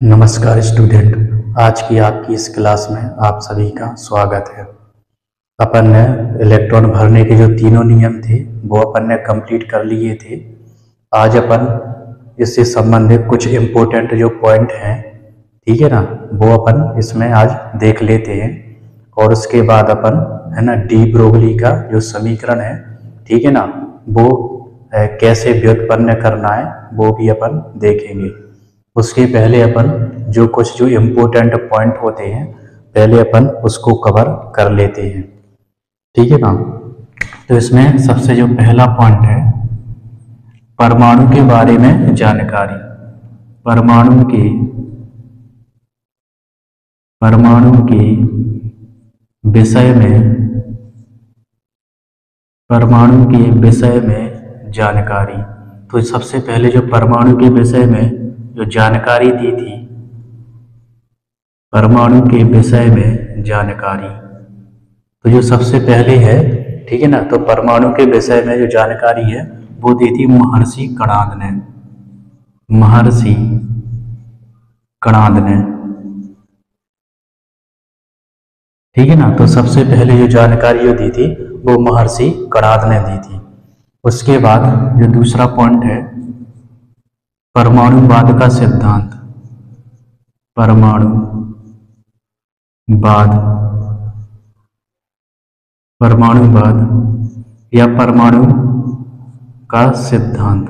नमस्कार स्टूडेंट, आज की आपकी इस क्लास में आप सभी का स्वागत है। अपन ने इलेक्ट्रॉन भरने के जो तीनों नियम थे वो अपन ने कंप्लीट कर लिए थे। आज अपन इससे संबंधित कुछ इम्पोर्टेंट जो पॉइंट हैं, ठीक है ना, वो अपन इसमें आज देख लेते हैं। और उसके बाद अपन है ना डी ब्रोगली का जो समीकरण है, ठीक है ना, वो कैसे व्युत्पन्न करना है वो भी अपन देखेंगे। उसके पहले अपन जो इम्पोर्टेंट पॉइंट होते हैं पहले अपन उसको कवर कर लेते हैं, ठीक है ना। तो इसमें सबसे जो पहला पॉइंट है, परमाणु के बारे में जानकारी। परमाणु के विषय में जानकारी। तो सबसे पहले जो परमाणु के विषय में जो जानकारी दी थी, परमाणु के विषय में जानकारी, तो जो सबसे पहले है, ठीक है ना, तो परमाणु के विषय में जो जानकारी है वो दी थी महर्षि कणाद ने। ठीक है ना। तो सबसे पहले जो जानकारी जो दी थी वो महर्षि कणाद ने दी थी। उसके बाद जो दूसरा पॉइंट है, परमाणुवाद का सिद्धांत। परमाणुवाद या परमाणु का सिद्धांत।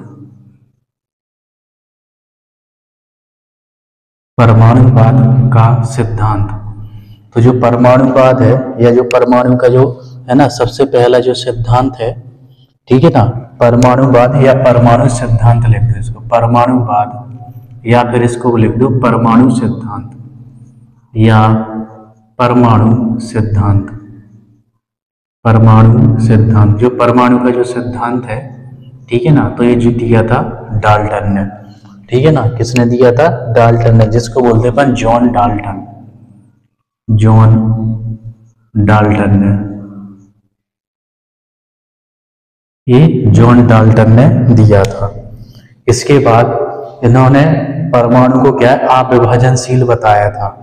परमाणुवाद का सिद्धांत। तो जो परमाणुवाद है या जो परमाणु का जो है ना सबसे पहला जो सिद्धांत है, ठीक है ना, परमाणुवाद या परमाणु सिद्धांत लिख दो इसको, परमाणुवाद या फिर इसको लिख दो परमाणु सिद्धांत या परमाणु सिद्धांत। जो परमाणु का जो सिद्धांत है, ठीक है ना, तो ये जो दिया था डाल्टन ने, ठीक है ना। किसने दिया था? डाल्टन ने, जिसको बोलते हैं अपन जॉन डाल्टन ने। ये जॉन डाल्टन ने दिया था। इसके बाद इन्होंने परमाणु को क्या अविभाजनशील बताया था,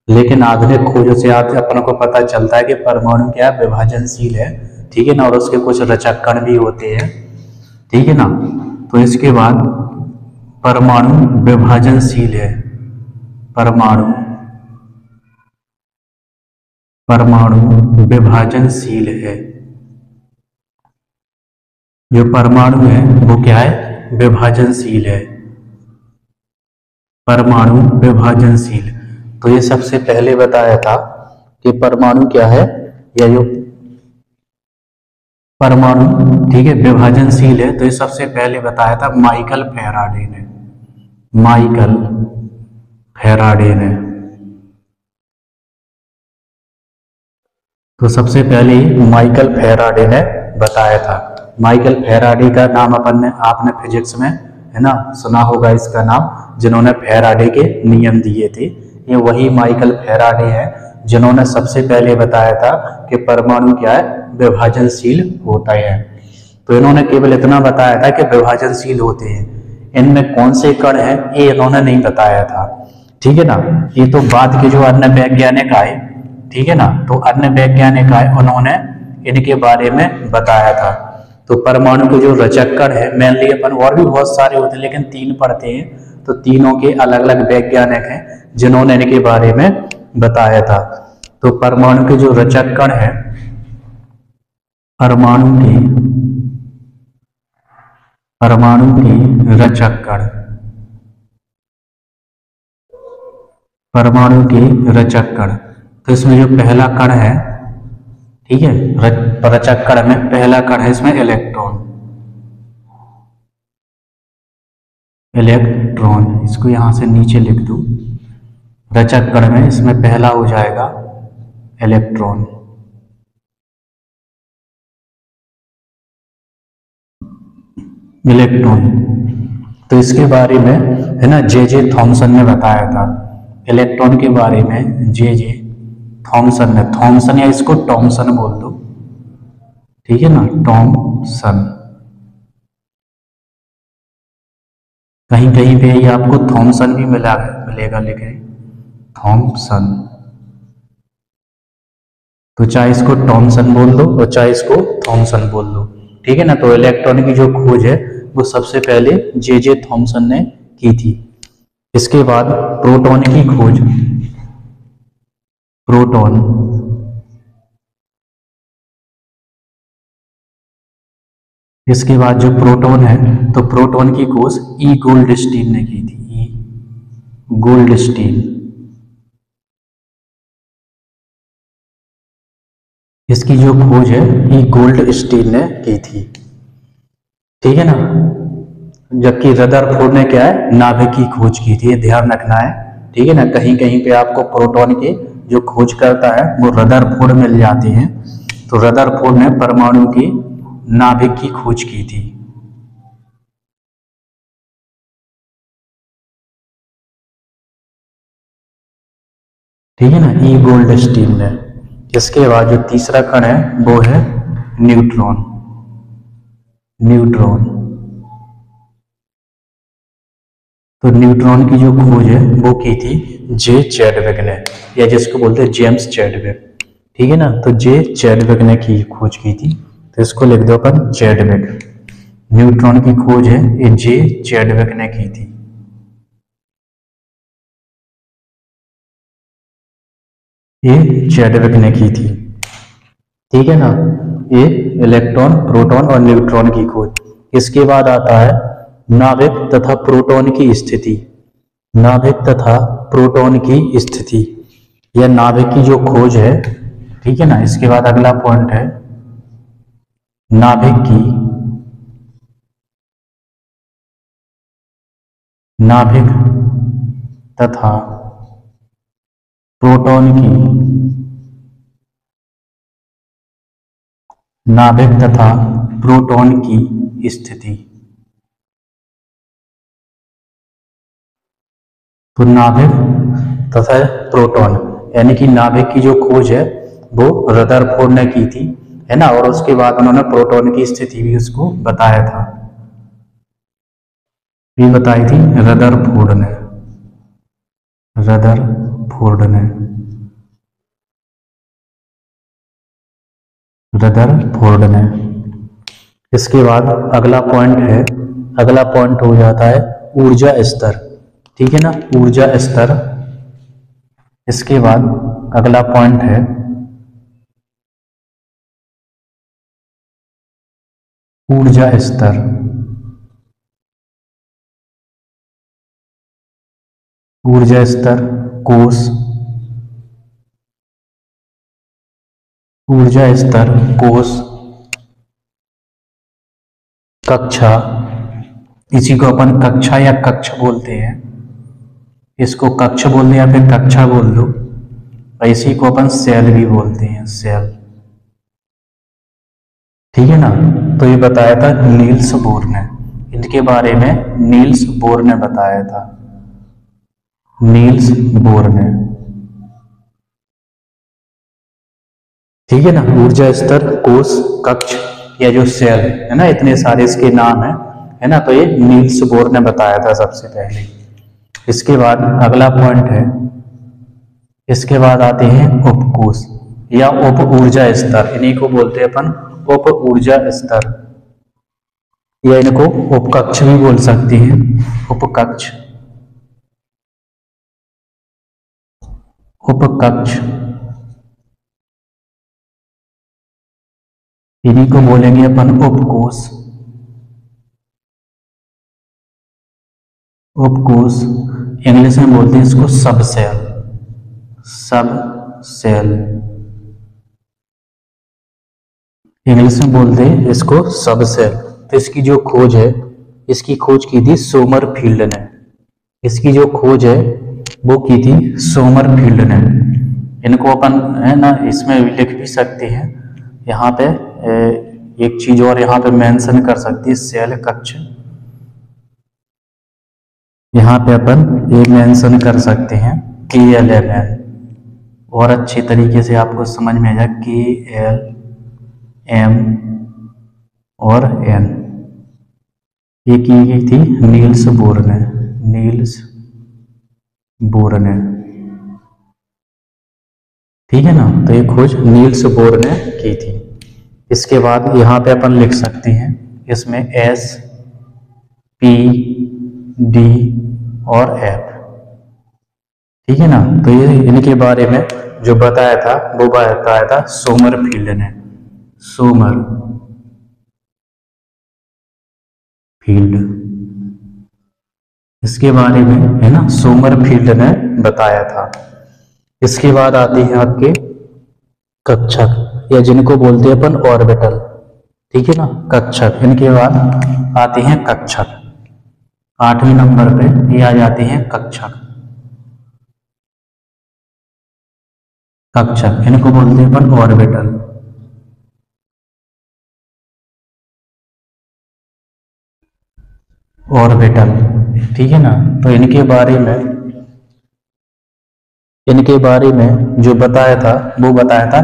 लेकिन आधुनिक खोजों से आज अपन को पता चलता है कि परमाणु क्या विभाजनशील है, ठीक है ना, और उसके कुछ रचक कण भी होते हैं, ठीक है ना। तो इसके बाद परमाणु विभाजनशील है। परमाणु विभाजनशील है। जो परमाणु है वो क्या है? विभाजनशील है। परमाणु विभाजनशील। तो ये सबसे पहले बताया था कि परमाणु क्या है, या जो परमाणु, ठीक है, विभाजनशील है। तो ये सबसे पहले बताया था माइकल फैराडे ने। तो सबसे पहले माइकल फैराडे ने बताया था। माइकल फैराडे का नाम आपने फिजिक्स में है ना सुना होगा इसका नाम, जिन्होंने फैराडे के नियम दिए थे। ये वही माइकल फैराडे है जिन्होंने सबसे पहले बताया था कि परमाणु क्या है? विभाजनशील होता है। तो इन्होंने केवल इतना बताया था कि विभाजनशील होते हैं, इनमें कौन से कण हैं ये इन्होंने नहीं बताया था, ठीक है ना। ये तो बाद के जो अन्य वैज्ञानिक आए, ठीक है ना, तो अन्य वैज्ञानिक आए, उन्होंने इनके बारे में बताया था। तो परमाणु के जो रचक कण है, मेनली अपन और भी बहुत सारे होते हैं लेकिन 3 पढ़ते हैं, तो तीनों के अलग अलग वैज्ञानिक हैं जिन्होंने इनके बारे में बताया था। तो परमाणु के जो रचक कण है, परमाणु के रचक कण। तो इसमें जो पहला कण है, ठीक है, रचक कण में पहला कण है इसमें इलेक्ट्रॉन। इसको यहां से नीचे लिख दूं। रचक कण में इसमें पहला हो जाएगा इलेक्ट्रॉन। तो इसके बारे में है ना जे थॉमसन ने बताया था। इलेक्ट्रॉन के बारे में जे थॉमसन ने, थॉमसन या इसको टॉमसन बोल दो, ठीक है ना, टॉमसन। कहीं कहीं पे ये आपको थॉमसन भी मिलेगा लिखे, थॉमसन। तो चाहे इसको टॉमसन बोल दो और चाहे इसको थॉमसन बोल दो, ठीक है ना। तो इलेक्ट्रॉन की जो खोज है वो सबसे पहले जे थॉमसन ने की थी। इसके बाद प्रोटॉन की खोज, प्रोटॉन, इसके बाद जो प्रोटॉन है तो प्रोटॉन की खोज ई गोल्डस्टीन ने की थी, ई गोल्डस्टीन। इसकी जो खोज है ई गोल्डस्टीन ने की थी, ठीक है ना। जबकि रदरफोर्ड ने क्या है, नाभिक की खोज की थी, ये ध्यान रखना है, ठीक है ना। कहीं कहीं पे आपको प्रोटॉन के जो खोज करता है वो रदरफोर्ड मिल जाते हैं, तो रदरफोर्ड ने परमाणु की नाभिक की खोज की थी। ठीक है ना, ई गोल्डस्टीन ने। इसके बाद जो तीसरा कण है वो है न्यूट्रॉन, न्यूट्रॉन। तो न्यूट्रॉन की जो खोज है वो की थी जे चैडविक ने, या जिसको बोलते हैं जेम्स चैडविक, ठीक है ना। तो जे चैडविक ने की खोज की थी, तो इसको लिख दो अपन चैडविक। न्यूट्रॉन की खोज है ये जे चैडविक ने की थी। ये चैडविक ने की थी, ठीक है ना। ये इलेक्ट्रॉन, प्रोटॉन और न्यूट्रॉन की खोज। इसके बाद आता है नाभिक तथा प्रोटॉन की स्थिति, नाभिक तथा प्रोटॉन की स्थिति, यह नाभिक की जो खोज है, ठीक है ना। इसके बाद अगला पॉइंट है नाभिक की, नाभिक तथा प्रोटॉन की, नाभिक तथा प्रोटॉन की स्थिति। तो नाभिक तथा प्रोटॉन यानी कि नाभिक की जो खोज है वो रदरफोर्ड ने की थी, है ना। और उसके बाद उन्होंने प्रोटॉन की स्थिति भी उसको बताया था, ये बताई थी रदरफोर्ड ने, रदरफोर्ड ने, रदरफोर्ड ने। इसके बाद अगला पॉइंट है, अगला पॉइंट हो जाता है ऊर्जा स्तर, ठीक है ना, ऊर्जा स्तर। इसके बाद अगला पॉइंट है ऊर्जा स्तर, ऊर्जा स्तर कोश, ऊर्जा स्तर कोश, कक्षा, इसी को अपन कक्षा या कक्ष बोलते हैं, इसको कक्ष बोल दो या फिर कक्षा बोल दो, और इसी को अपन सेल भी बोलते हैं, सेल, ठीक है ना। तो ये बताया था नील्स बोर ने, इनके बारे में नील्स बोर ने बताया था, नील्स बोर ने, ठीक है ना। ऊर्जा स्तर, कोश, कक्ष या जो सेल है ना, इतने सारे इसके नाम है ना। तो ये नील्स बोर ने बताया था सबसे पहले। इसके बाद अगला पॉइंट है, इसके बाद आते हैं उपकोश या उप ऊर्जा स्तर, इन्हीं को बोलते हैं अपन उप ऊर्जा स्तर, या इनको उपकक्ष भी बोल सकते हैं, उपकक्ष, उपकक्ष, इन्हीं को बोलेंगे अपन उपकोश, उपकोश। इंग्लिश में बोलते हैं इसको सब सेल, सब सेल, इंग्लिश में बोलते हैं इसको सब सेल। तो इसकी जो खोज है, इसकी खोज की थी सोमरफील्ड ने, इसकी जो खोज है वो की थी सोमरफील्ड ने। इनको अपन है ना इसमें लिख भी सकते हैं, यहाँ पे एक चीज और यहाँ पे मेंशन कर सकते हैं, सेल कक्ष, यहाँ पे अपन ये मेंशन कर सकते हैं KLMN, और अच्छी तरीके से आपको समझ में आ जाए KLM और N, ये की गई थी नील्स बोर ने, नील्स बोर ने, ठीक है ना। तो ये खोज नील्स बोर ने की थी। इसके बाद यहाँ पे अपन लिख सकते हैं इसमें एस, पी, डी और एफ, ठीक है ना। तो ये इनके बारे में जो बताया था वो बताया था सोमरफील्ड ने, सोमरफील्ड, इसके बारे में है ना सोमरफील्ड ने बताया था। इसके बाद आती है आपके कक्षक, या जिनको बोलते हैं अपन ऑर्बिटल, ठीक है ना, कक्षक। इनके बाद आते हैं कक्षक, 8वें नंबर पे ये आ जाते हैं कक्षक, कक्षक इनको बोलते हैं अपन ऑर्बिटल। ऑर्बिटल, ठीक है ना। तो इनके बारे में जो बताया था वो बताया था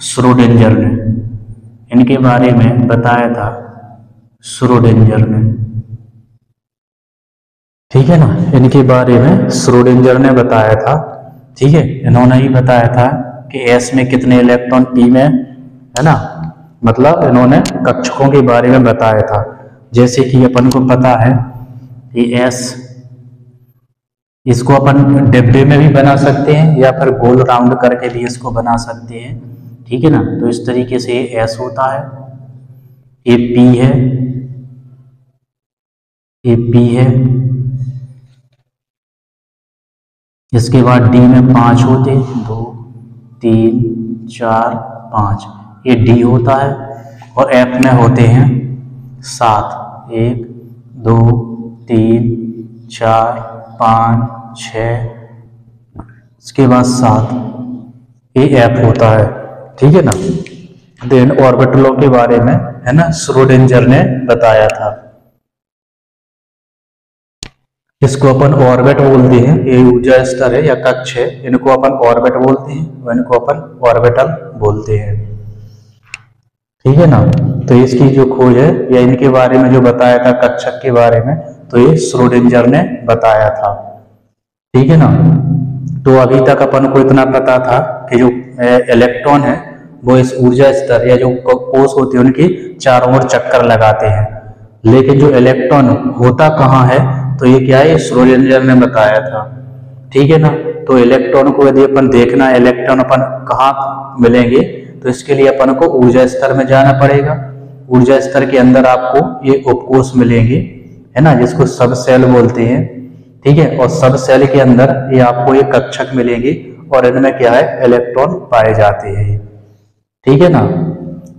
श्रोडिंगर ने, इनके बारे में बताया था श्रोडिंगर ने, ठीक है ना। इनके बारे में श्रोडिंगर ने बताया था, ठीक है। इन्होंने ही बताया था कि एस में कितने इलेक्ट्रॉन, पी में, है ना, मतलब इन्होंने कक्षकों के बारे में बताया था। जैसे कि अपन को पता है कि एस, इसको अपन डिब्बे में भी बना सकते हैं या फिर गोल राउंड करके भी इसको बना सकते हैं, ठीक है ना। तो इस तरीके से ये एस होता है, ये पी है, ये पी है। इसके बाद डी में 5 होते, 2 3 4 5, ये डी होता है। और एफ में होते हैं 7, 1 2 3 4 5 6, इसके बाद 7, ये एफ होता है, ठीक है ना। देन ऑर्बिटलों के बारे में है ना श्रोडिंगर ने बताया था, इसको अपन ऑर्बिट बोलते हैं, ये ऊर्जा स्तर है या कक्ष है, इनको अपन ऑर्बिट बोलते हैं और इनको अपन ऑर्बिटल बोलते हैं, ठीक है ना। तो इसकी जो खोज है या इनके बारे में जो बताया था कक्षक के बारे में, तो ये श्रोडिंगर ने बताया था, ठीक है ना। तो अभी तक अपन को इतना पता था कि जो इलेक्ट्रॉन है वो इस ऊर्जा स्तर या जो कोष होते हैं उनकी चारों ओर चक्कर लगाते हैं, लेकिन जो इलेक्ट्रॉन होता कहाँ है, तो ये क्या है, श्रोडिंगर ने बताया था, ठीक है ना। तो इलेक्ट्रॉन को यदि अपन देखना है इलेक्ट्रॉन अपन कहाँ मिलेंगे, तो इसके लिए अपन को ऊर्जा स्तर में जाना पड़ेगा। ऊर्जा स्तर के अंदर आपको ये उपकोष मिलेंगे, है ना, जिसको सब सेल बोलते हैं, ठीक है। और सब सेल के अंदर ये आपको ये कक्षक मिलेंगे और इनमें क्या है, इलेक्ट्रॉन पाए जाते हैं, ठीक है ना।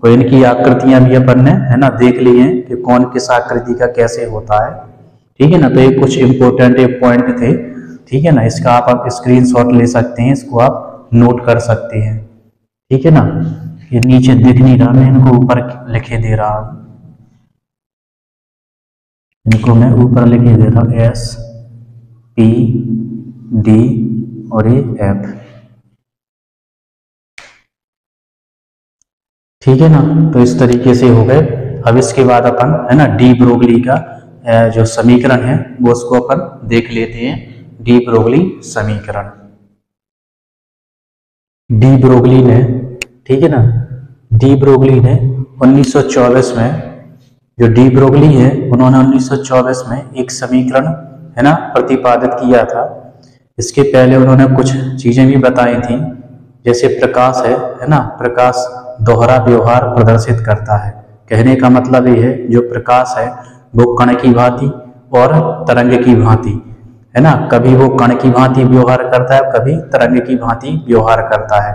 और इनकी आकृतियां भी अपन ने है ना देख ली हैं कि कौन किस आकृति का कैसे होता है, ठीक है ना। तो ये कुछ इंपॉर्टेंट पॉइंट थे, ठीक है ना। इसका आप स्क्रीनशॉट ले सकते हैं, इसको आप नोट कर सकते हैं, ठीक है ना। ये नीचे दिख नहीं रहा, मैं इनको ऊपर लिखे दे रहा हूं, इनको मैं ऊपर लिखे दे रहा हूं, एस, पी, डी और ये एफ, ठीक है ना। तो इस तरीके से हो गए। अब इसके बाद अपन है ना डी ब्रोगली का जो समीकरण है वो उसको अपन देख लेते हैं। डी ब्रोगली समीकरण, डी ब्रोगली ने, ठीक है ना, डी ब्रोगली ने 1924 में, जो डी ब्रोगली है उन्होंने 1924 में एक समीकरण है ना प्रतिपादित किया था। इसके पहले उन्होंने कुछ चीजें भी बताई थी, जैसे प्रकाश है ना, प्रकाश दोहरा व्यवहार प्रदर्शित करता है। कहने का मतलब ये है जो प्रकाश है वो कण की भांति और तरंग की भांति, है ना, कभी वो कण की भांति व्यवहार करता है, कभी तरंग की भांति व्यवहार करता है,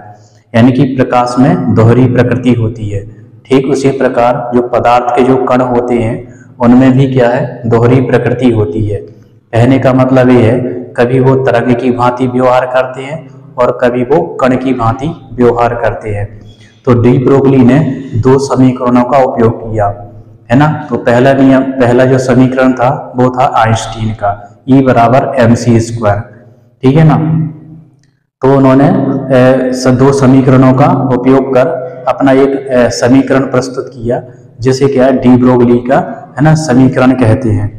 यानी कि प्रकाश में दोहरी प्रकृति होती है। ठीक उसी प्रकार जो पदार्थ के जो कण होते हैं उनमें भी क्या है, दोहरी प्रकृति होती है। कहने का मतलब ये है कभी वो तरंग की भांति व्यवहार करते हैं और कभी वो कण की भांति व्यवहार करते हैं। तो डी ब्रोगली ने दो समीकरणों का उपयोग किया, है ना। तो पहला जो समीकरण था वो था आइंस्टीन का, E बराबर mc², ठीक है ना। तो उन्होंने दो समीकरणों का उपयोग कर अपना एक समीकरण प्रस्तुत किया, जिसे क्या है डी ब्रोगली का है ना समीकरण कहते हैं।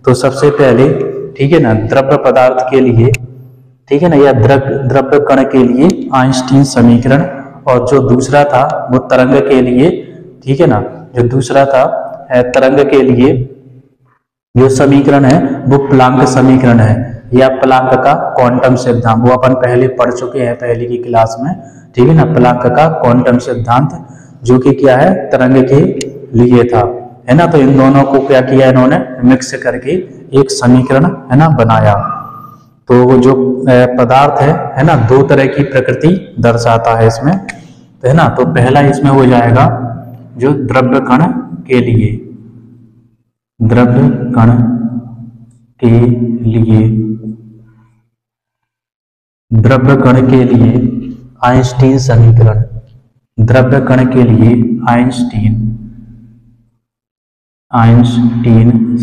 तो सबसे पहले ठीक है ना द्रव्य पदार्थ के लिए ठीक है ना या द्रव्य कण के लिए आइंस्टीन समीकरण, और जो दूसरा था वो तरंग के लिए ठीक है ना, जो दूसरा था तरंग के लिए जो समीकरण है वो प्लांक समीकरण है या प्लांक का क्वांटम सिद्धांत, वो अपन पहले पढ़ चुके हैं पहले की क्लास में ठीक है ना। प्लांक का क्वांटम सिद्धांत जो कि क्या है तरंग के लिए था, है ना। तो इन दोनों को क्या किया इन्होंने मिक्स करके एक समीकरण है ना बनाया। तो वो जो पदार्थ है ना दो तरह की प्रकृति दर्शाता है इसमें, तो है ना। तो पहला इसमें हो जाएगा जो द्रव्य कण के लिए, द्रव्य कण के लिए, द्रव्य कण के लिए आइंस्टीन समीकरण, द्रव्य कण के लिए आइंस्टीन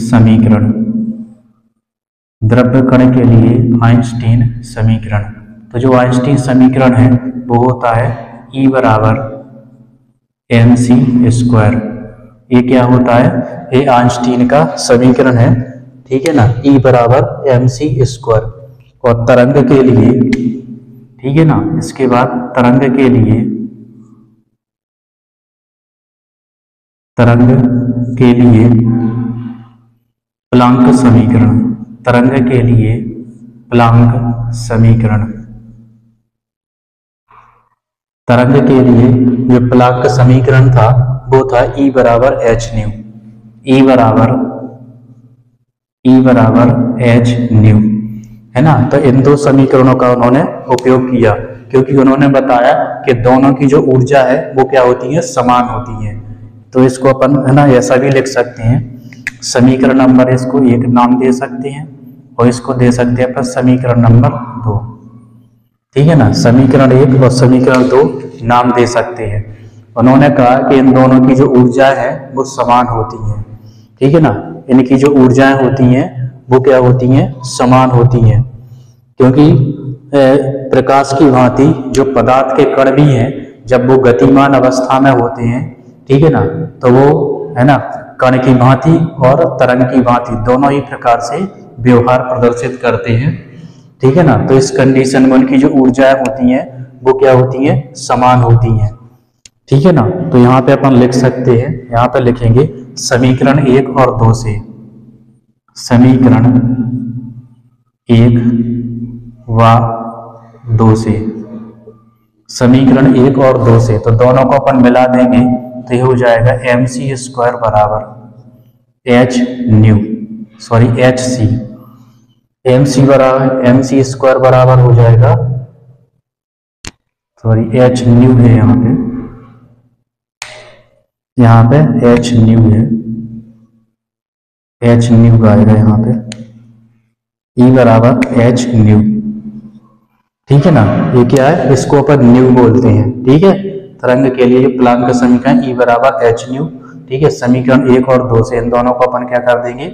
समीकरण, द्रव्य कण के लिए आइंस्टीन समीकरण। तो जो आइंस्टीन समीकरण है वो होता है E बराबर mc²। ये क्या होता है, ये आइंस्टीन का समीकरण है ठीक है ना, E बराबर mc²। और तरंग के लिए ठीक है ना, इसके बाद तरंग के लिए, तरंग के लिए प्लांक समीकरण, तरंग के लिए प्लांक समीकरण, तरंग के लिए जो प्लांक समीकरण था वो था E बराबर h न्यू, E बराबर h न्यू, है ना। तो इन दो समीकरणों का उन्होंने उपयोग किया क्योंकि उन्होंने बताया कि दोनों की जो ऊर्जा है वो क्या होती है, समान होती है। तो इसको अपन है ना ऐसा भी लिख सकते हैं, समीकरण नंबर इसको एक नाम दे सकते हैं और इसको दे सकते हैं अपन समीकरण नंबर 2 ठीक है ना। समीकरण 1 और समीकरण 2 नाम दे सकते हैं। उन्होंने कहा कि इन दोनों की जो ऊर्जा है वो समान होती है ठीक है ना, इनकी जो ऊर्जाएं होती हैं वो क्या होती हैं, समान होती हैं। क्योंकि प्रकाश की भांति जो पदार्थ के कण भी हैं जब वो गतिमान अवस्था में होते हैं ठीक है ना, तो वो है ना कण की भांति और तरंग की भांति दोनों ही प्रकार से व्यवहार प्रदर्शित करते हैं ठीक है ना। तो इस कंडीशन में उनकी जो ऊर्जाएं होती हैं वो क्या होती हैं, समान होती हैं ठीक है ना। तो यहाँ पे अपन लिख सकते हैं, यहाँ पे लिखेंगे समीकरण 1 और 2 से, समीकरण 1 व 2 से, समीकरण 1 और 2 से। तो दोनों को अपन मिला देंगे तो ये हो जाएगा mc² बराबर h new, sorry hc, mc² बराबर हो जाएगा, सॉरी h न्यू है यहाँ पे h न्यू है, h न्यू का आएगा यहाँ पे E बराबर h न्यू ठीक है ना। ये क्या है, इसको अपन न्यू बोलते हैं ठीक है। तरंग के लिए प्लांक समीकरण E बराबर h न्यू ठीक है। समीकरण 1 और 2 से इन दोनों को अपन क्या कर देंगे,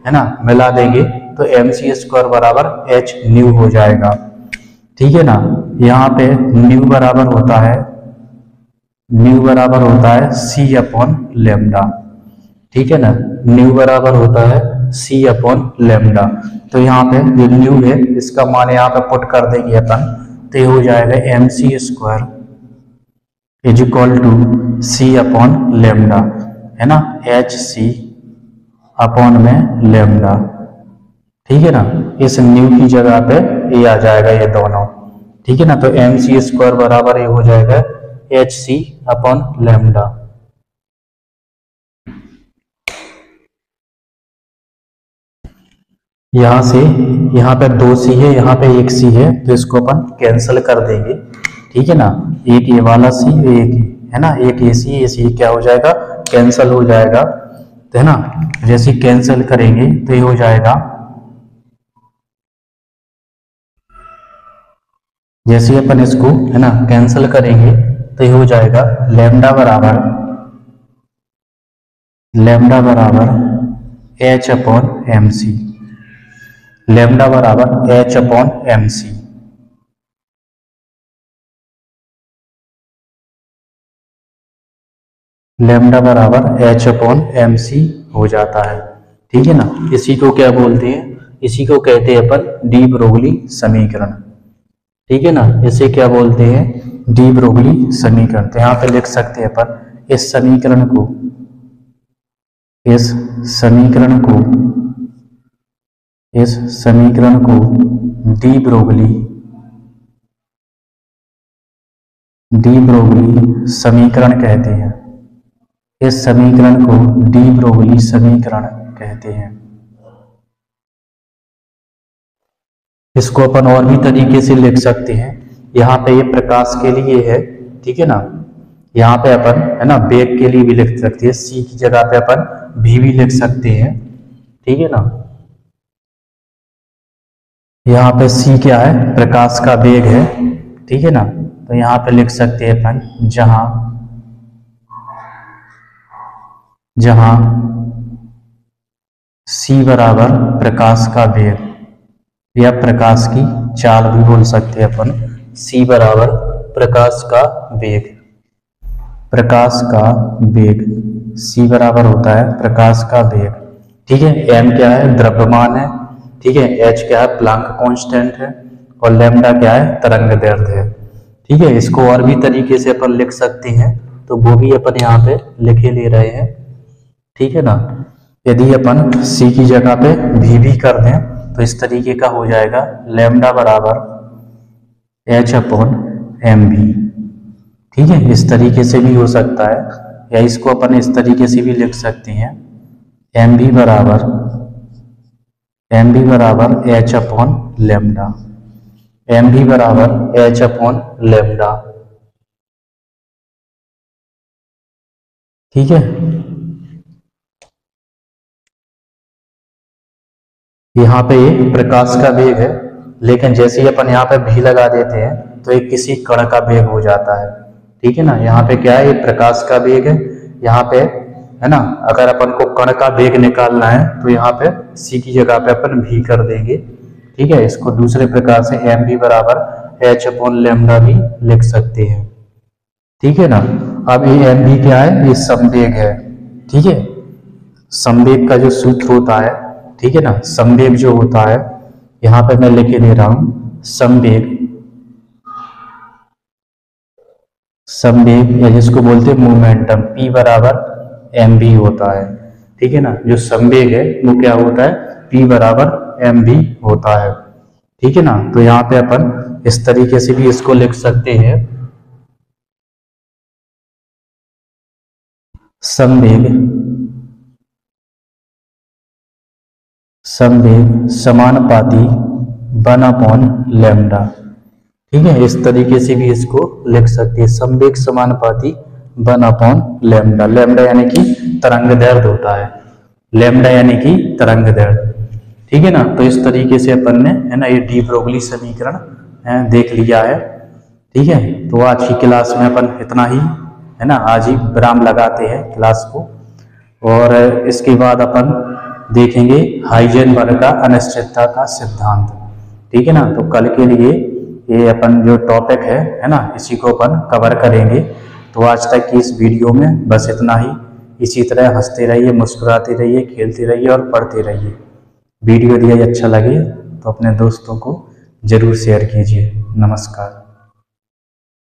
है ना मिला देंगे तो mc² बराबर h न्यू हो जाएगा ठीक है ना। यहाँ पे न्यू बराबर होता है, न्यू बराबर होता है c अपॉन लेमडा ठीक है ना, न्यू बराबर होता है c अपॉन लेमडा। तो यहाँ पे जो न्यू है इसका मान यहाँ पे पुट कर देंगे अपन, तो ये हो जाएगा mc² is equal to c upon lambda, है ना, hc अपॉन में लेमडा ठीक है ना। इस न्यू की जगह पे ये आ जाएगा ये दोनों ठीक है ना। तो mc² बराबर ये हो जाएगा hc अपॉन लेमडा। यहाँ से यहाँ पे 2c है, यहाँ पे 1c है, तो इसको अपन कैंसिल कर देंगे ठीक है ना। एक ये वाला c, एक है ना, एक ac क्या हो जाएगा, कैंसिल हो जाएगा तो है ना। जैसे कैंसिल करेंगे तो ये हो जाएगा, जैसे अपन इसको है ना कैंसिल करेंगे तो ये हो जाएगा लेमडा बराबर h अपॉन mc, लेमडा बराबर h अपॉन mc, लेमडा बराबर h अपॉन mc हो जाता है। ठीक है ना, इसी को क्या बोलते हैं, इसी को कहते हैं अपन डी ब्रोगली समीकरण। ठीक है ना, इसे क्या बोलते हैं, डी ब्रोगली समीकरण। तो यहाँ पे लिख सकते हैं अपन इस समीकरण को, इस समीकरण को, इस समीकरण को डी ब्रोगली समीकरण कहते हैं। इस समीकरण को डी ब्रोगली समीकरण कहते हैं। इसको अपन और भी तरीके से लिख सकते हैं। यहाँ पे ये प्रकाश के लिए है, ठीक है ना, यहाँ पे अपन है ना वेग के लिए भी लिख सकते हैं, सी की जगह पे अपन भी लिख सकते हैं। ठीक है ना, यहाँ पे सी क्या है, प्रकाश का वेग है। ठीक है ना, तो यहाँ पे लिख सकते हैं अपन जहां सी बराबर प्रकाश का वेग या प्रकाश की चाल भी बोल सकते हैं अपन, सी बराबर प्रकाश का वेग, प्रकाश का वेग, सी बराबर होता है प्रकाश का वेग। ठीक है, एम क्या है, द्रव्यमान है। ठीक है, एच क्या है, प्लांक कांस्टेंट है, और लैम्डा क्या है, तरंग दैर्ध्य है। ठीक है, इसको और भी तरीके से अपन लिख सकते हैं, तो वो भी अपन यहाँ पे लिखे ले रहे हैं। ठीक है ना, यदि अपन सी की जगह पे भी कर दें तो इस तरीके का हो जाएगा, लैम्डा बराबर एच अपॉन एम भी। ठीक है, इस तरीके से भी हो सकता है, या इसको अपन इस तरीके से भी लिख सकते हैं, एम भी बराबर एच अपॉन लैम्डा, एम भी बराबर एच अपॉन लैम्डा। ठीक है, यहाँ पे ये प्रकाश का वेग है, लेकिन जैसे ही अपन यहाँ पे भी लगा देते हैं तो ये किसी कण का वेग हो जाता है। ठीक है ना, यहाँ पे क्या है, ये प्रकाश का वेग है, यहाँ पे है ना, अगर अपन को कण का वेग निकालना है तो यहाँ पे सी की जगह पे अपन भी कर देंगे। ठीक है, इसको दूसरे प्रकार से एम भी बराबर एच अपॉन लैम्डा भी लिख सकते हैं। ठीक है ना, अब ये एम भी क्या है, ये संवेग है। ठीक है, संवेग का जो सूत्र होता है, ठीक है ना, संवेग जो होता है, यहाँ पे मैं लिखे दे रहा हूं, संवेग या जिसको बोलते हैं मोमेंटम, P बराबर एम भी होता है। ठीक है ना, जो संवेग है वो क्या होता है, P बराबर एम भी होता है। ठीक है ना, तो यहाँ पे अपन इस तरीके से भी इसको लिख सकते हैं, संवेग समानुपाती 1/लैम्डा। ठीक है, इस तरीके से भी इसको लिख सकते हैं, संवेग समानुपाती 1/लैम्डा। लैम्डा यानी कि तरंग दैर्ध्य होता है, लैम्डा यानी कि तरंग दैर्ध्य। ठीक है ना, तो इस तरीके से अपन ने है ना ये डी ब्रोगली समीकरण देख लिया है। ठीक है, तो आज की क्लास में अपन इतना ही, है ना, आज ही विराम लगाते हैं क्लास को, और इसके बाद अपन देखेंगे हाइजेनबर्ग का अनिश्चितता का सिद्धांत। ठीक है ना, तो कल के लिए ये अपन जो टॉपिक है ना, इसी को अपन कवर करेंगे। तो आज तक की इस वीडियो में बस इतना ही। इसी तरह हंसते रहिए, मुस्कुराते रहिए, खेलते रहिए और पढ़ते रहिए। वीडियो यदि अच्छा लगे तो अपने दोस्तों को जरूर शेयर कीजिए। नमस्कार।